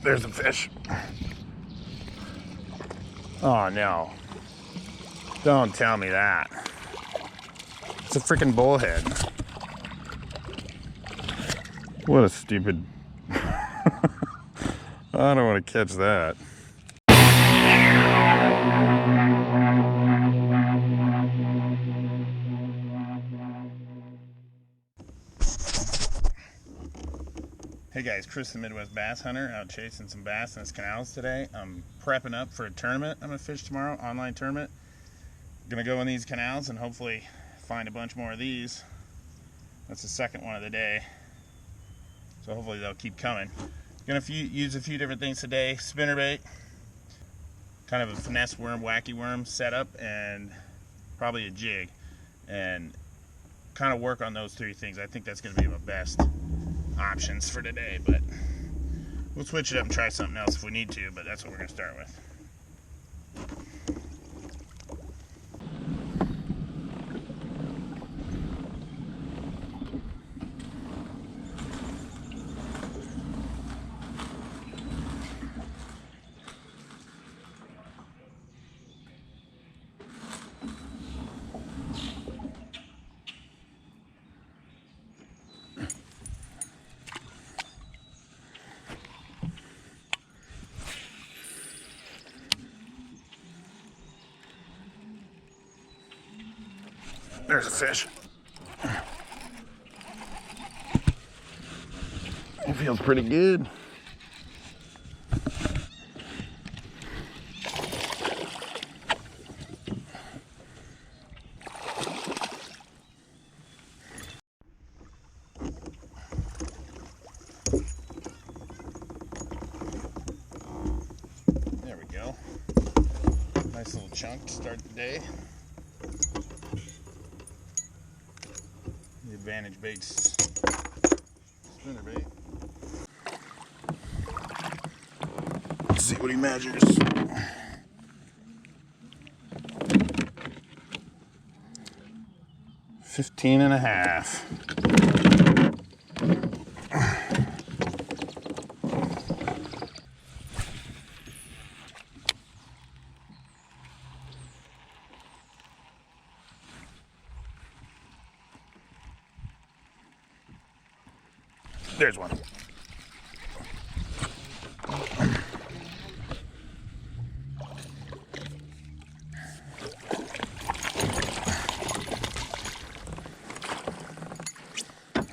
There's a fish. Oh no. Don't tell me that. It's a freaking bullhead. What a stupid... I don't want to catch that. Hey guys, Chris the Midwest Bass Hunter, out chasing some bass in his canals today. I'm prepping up for a tournament I'm going to fish tomorrow, online tournament. Going to go in these canals and hopefully find a bunch more of these. That's the second one of the day. So hopefully they'll keep coming. Going to use a few different things today. Spinnerbait, kind of a finesse worm, wacky worm setup, and probably a jig. And kind of work on those three things. I think that's going to be my best options for today, but we'll switch it up and try something else if we need to, but that's what we're going to start with. There's a fish. It feels pretty good. There we go. Nice little chunk to start the day. The Advantage Baits spinnerbait. Let's see what he measures. $15 and a half. There's one.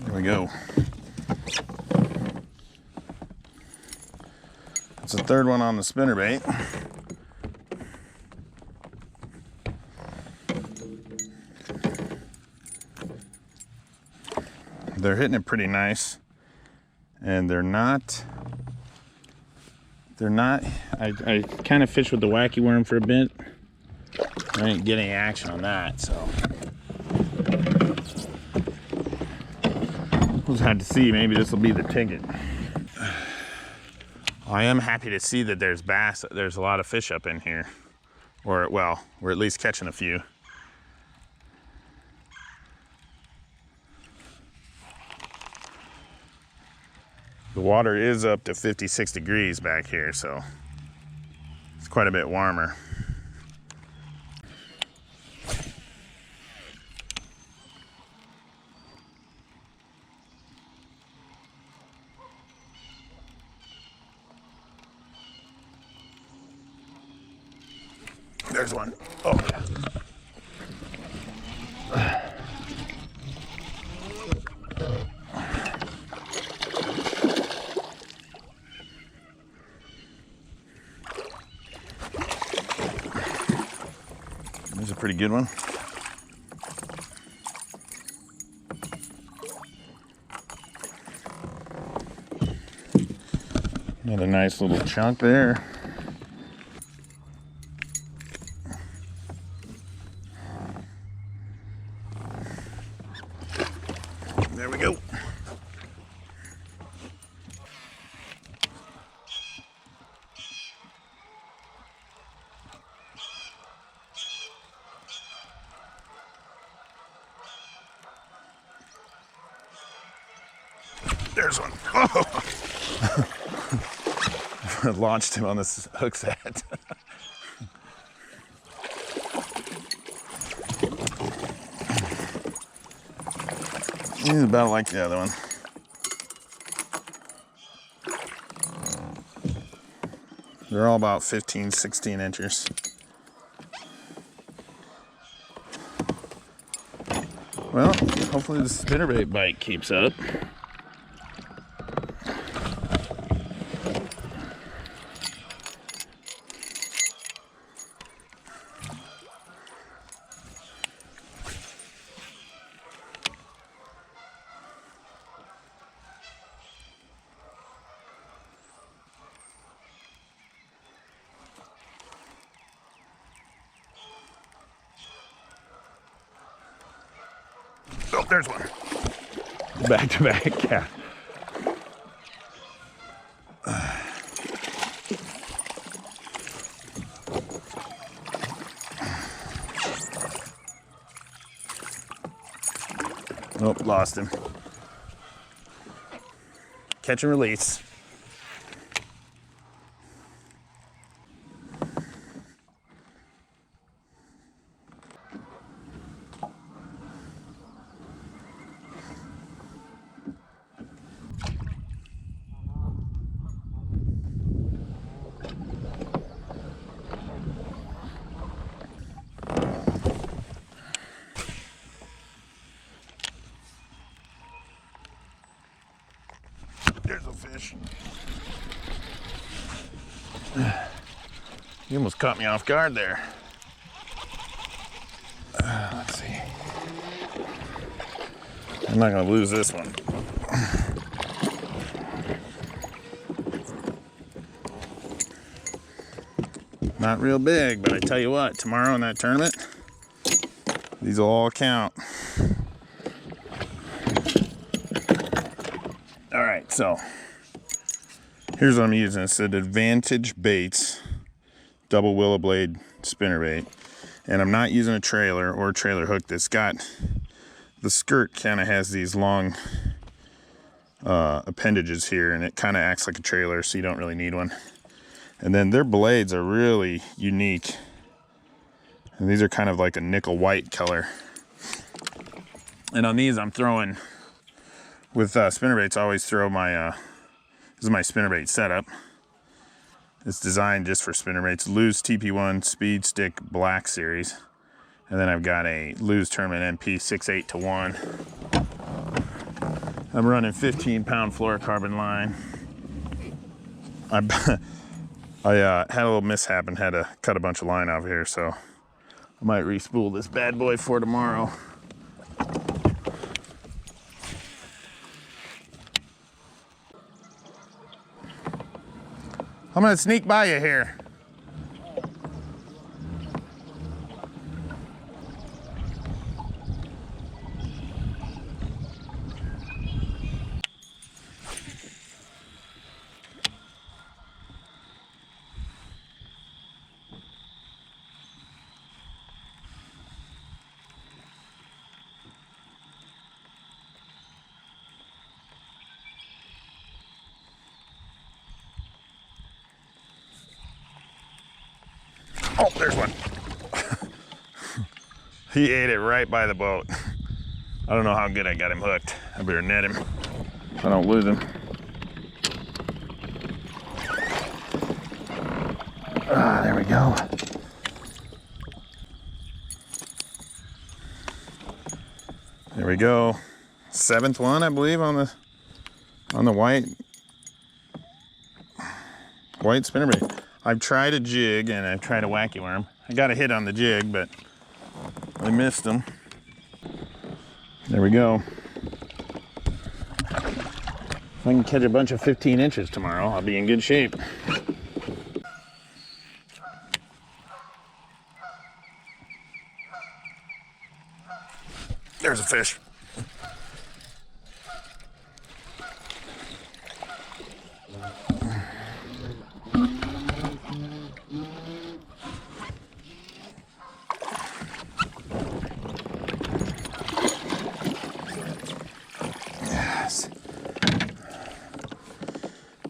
There we go. It's the third one on the spinnerbait. They're hitting it pretty nice. And they're not, I kind of fished with the wacky worm for a bit. I didn't get any action on that, so. We'll have to see, maybe this will be the ticket. I am happy to see that there's bass, there's a lot of fish up in here. Or, well, we're at least catching a few. The water is up to 56 degrees back here, so it's quite a bit warmer. There's one. Oh, yeah. There's a pretty good one. Got a nice little chunk there. There we go. There's one. Oh. launched him on this hook set. He's about like the other one. They're all about 15, 16 inches. Well, hopefully the spinnerbait bite keeps up. Oh, there's one. Back to back, yeah. Oh, lost him. Catch and release. There's a fish. You almost caught me off guard there. Let's see. I'm not gonna lose this one. Not real big, but I tell you what, tomorrow in that tournament, these will all count. All right, so here's what I'm using. It's an Advantage Baits double willow blade spinnerbait, and I'm not using a trailer or a trailer hook. That's got the skirt kind of has these long appendages here, and it kind of acts like a trailer, so you don't really need one. And then their blades are really unique, and these are kind of like a nickel white color. And on these I'm throwing with spinnerbaits. I always throw my this is my spinnerbait setup. It's designed just for spinnerbaits. Lew's TP1 Speed Stick Black Series, and then I've got a Lew's Tournament MP 6/8 to 1. I'm running 15-pound fluorocarbon line. I had a little mishap and had to cut a bunch of line off here, so I might re-spool this bad boy for tomorrow. I'm gonna sneak by you here. Oh, there's one. He ate it right by the boat. I don't know how good I got him hooked. I better net him so I don't lose him. Ah, there we go. There we go. 7th one, I believe, on the white spinnerbait. I've tried a jig and I've tried a wacky worm. I got a hit on the jig, but I missed them. There we go. If I can catch a bunch of 15 inches tomorrow, I'll be in good shape. There's a fish.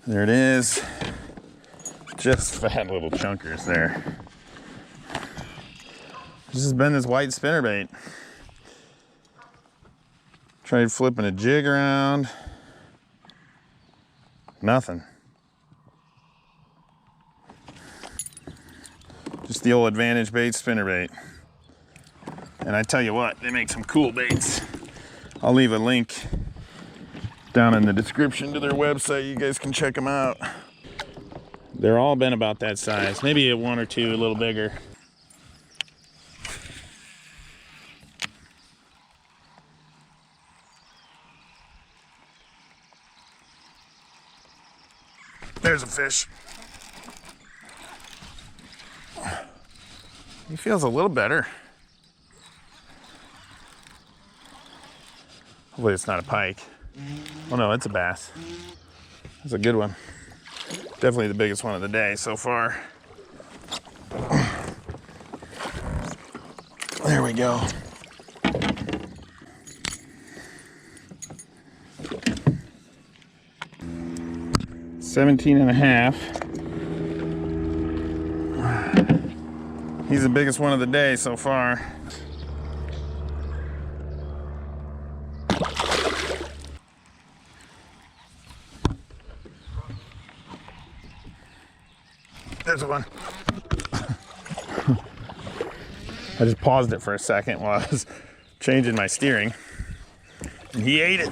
There it is. Just fat little chunkers there. This has been this white spinnerbait. Tried flipping a jig around. Nothing. Just the old Advantage bait spinnerbait. And I tell you what, they make some cool baits. I'll leave a link down in the description to their website. You guys can check them out. They're all been about that size. Maybe a one or two a little bigger. There's a fish. He feels a little better. Hopefully it's not a pike. Oh no, it's a bass. That's a good one. Definitely the biggest one of the day so far. There we go. $17.5. He's the biggest one of the day so far. There's one. I just paused it for a second while I was changing my steering, and he ate it.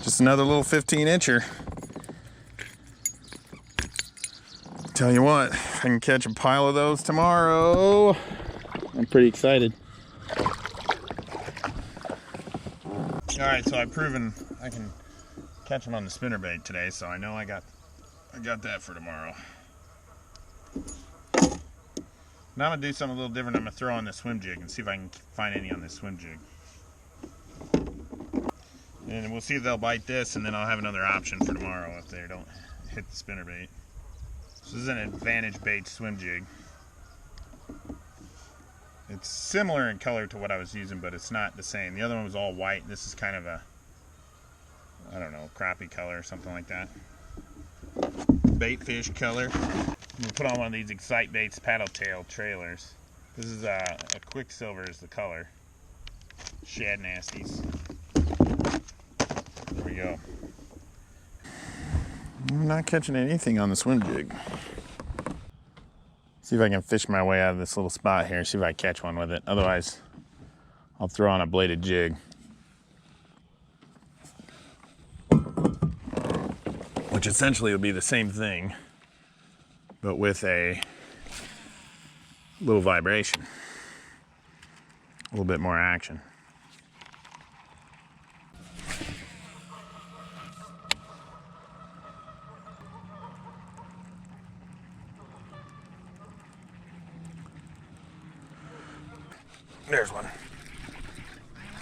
Just another little 15-incher. Tell you what, if I can catch a pile of those tomorrow, I'm pretty excited. All right, so I've proven I can catch them on the spinnerbait today, so I know I got that for tomorrow. Now I'm gonna do something a little different. I'm gonna throw on this swim jig and see if I can find any on this swim jig. And we'll see if they'll bite this, and then I'll have another option for tomorrow if they don't hit the spinnerbait. So this is an Advantage bait swim jig. It's similar in color to what I was using, but it's not the same. The other one was all white. This is kind of a, I don't know, crappie color or something like that. Bait fish color. I'm gonna put on one of these Excite Baits paddle tail trailers. This is a Quicksilver is the color. Shad Nasties. There we go. I'm not catching anything on the swim jig. See if I can fish my way out of this little spot here, see if I catch one with it. Otherwise, I'll throw on a bladed jig. Which essentially will be the same thing, but with a little vibration. A little bit more action. There's one.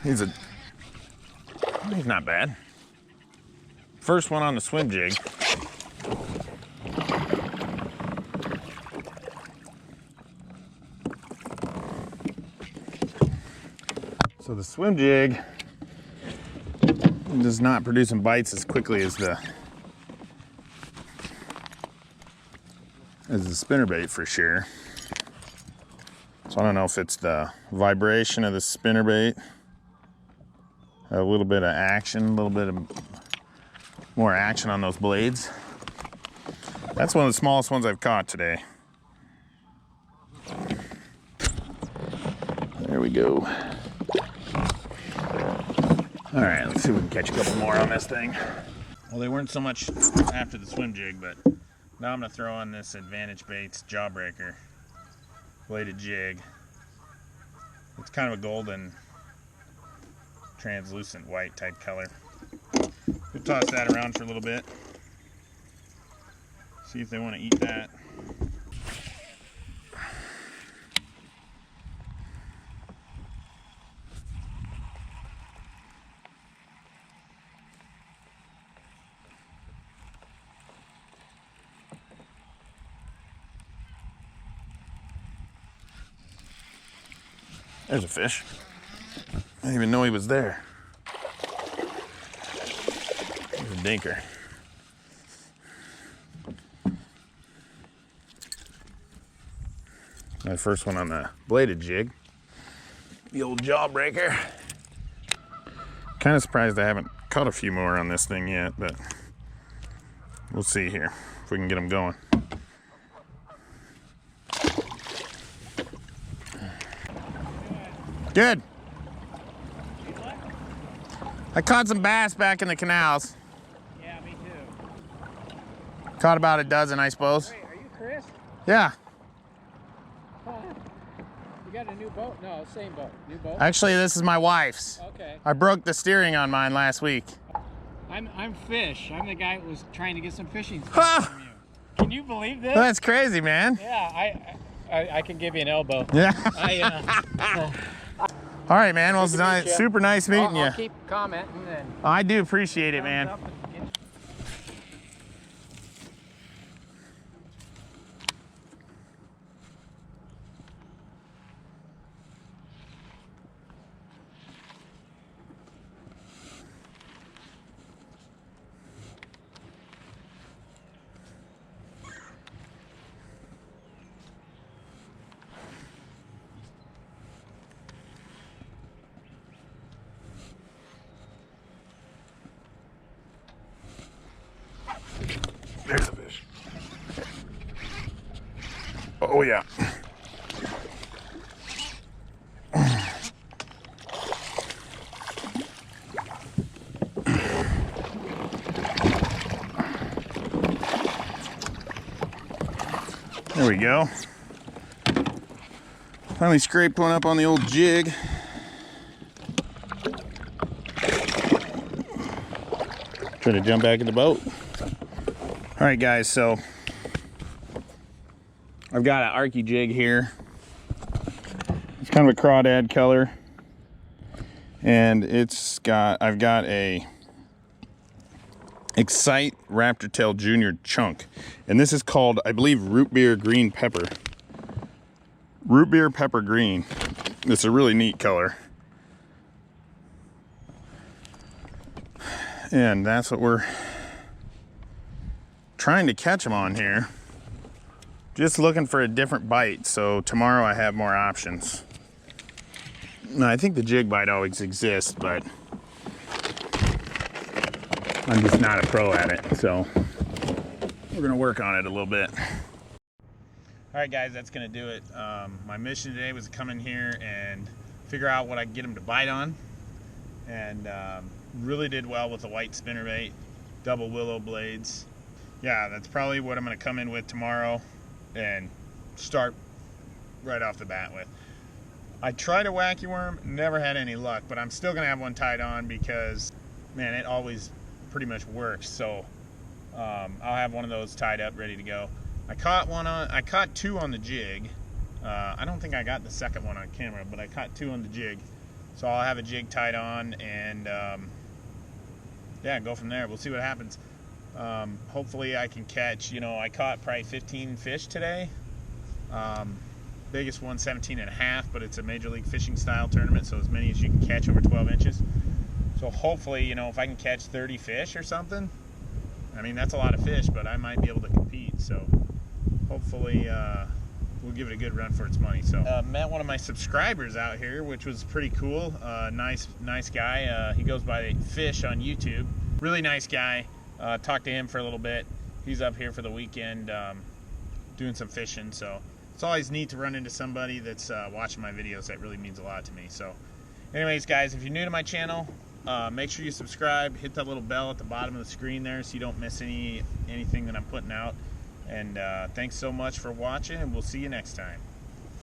He's not bad. First one on the swim jig. So the swim jig does not produce some bites as quickly as the spinnerbait for sure. So I don't know if it's the vibration of the spinnerbait, a little bit of action, a little bit of more action on those blades. That's one of the smallest ones I've caught today. There we go. All right, let's see if we can catch a couple more on this thing. Well, they weren't so much after the swim jig, but now I'm gonna throw on this Advantage Baits Jawbreaker bladed jig. It's kind of a golden, translucent white type color. We'll toss that around for a little bit. See if they want to eat that. There's a fish. I didn't even know he was there. There's a dinker. My first one on the bladed jig. The old jawbreaker. Kind of surprised I haven't caught a few more on this thing yet, but we'll see here if we can get them going. Good. I caught some bass back in the canals. Yeah, me too. Caught about a dozen, I suppose. Wait, are you Chris? Yeah. You got a new boat? No, same boat. New boat? Actually, this is my wife's. Okay. I broke the steering on mine last week. I'm Fish. I'm the guy who was trying to get some fishing spots from you. Can you believe this? That's crazy, man. Yeah, I can give you an elbow. Yeah. I, All right, man. Well, it's super nice meeting you. I'll keep commenting and I do appreciate it, man. There's a fish. Oh, yeah. There we go. Finally scraped one up on the old jig. Try to jump back in the boat. All right, guys, so I've got an Arky jig here. It's kind of a crawdad color, and I've got a Excite Raptor Tail Junior chunk, and this is called, I believe, root beer green pepper. Root beer pepper green. It's a really neat color, and that's what we're trying to catch them on here. Just looking for a different bite, so tomorrow I have more options. Now, I think the jig bite always exists, but I'm just not a pro at it, so we're gonna work on it a little bit. All right, guys, that's gonna do it. My mission today was to come in here and figure out what I can get them to bite on, and really did well with the white spinnerbait, double willow blades. Yeah, that's probably what I'm going to come in with tomorrow and start right off the bat with. I tried a wacky worm, never had any luck, but I'm still going to have one tied on because, man, it always pretty much works. So I'll have one of those tied up, ready to go. I caught two on the jig. I don't think I got the second one on camera, but I caught two on the jig. So I'll have a jig tied on and yeah, go from there. We'll see what happens. Hopefully I can catch, I caught probably 15 fish today. Biggest one 17 and a half, but it's a major league fishing style tournament, so as many as you can catch over 12 inches. So hopefully, if I can catch 30 fish or something, I mean, that's a lot of fish, but I might be able to compete. So hopefully we'll give it a good run for its money. So met one of my subscribers out here, which was pretty cool. Nice guy. He goes by Fish on YouTube. Really nice guy. Talked to him for a little bit. He's up here for the weekend doing some fishing, so it's always neat to run into somebody that's watching my videos. That really means a lot to me. So anyways, guys, if you're new to my channel, make sure you subscribe, hit that little bell at the bottom of the screen there so you don't miss anything that I'm putting out. And thanks so much for watching, and we'll see you next time.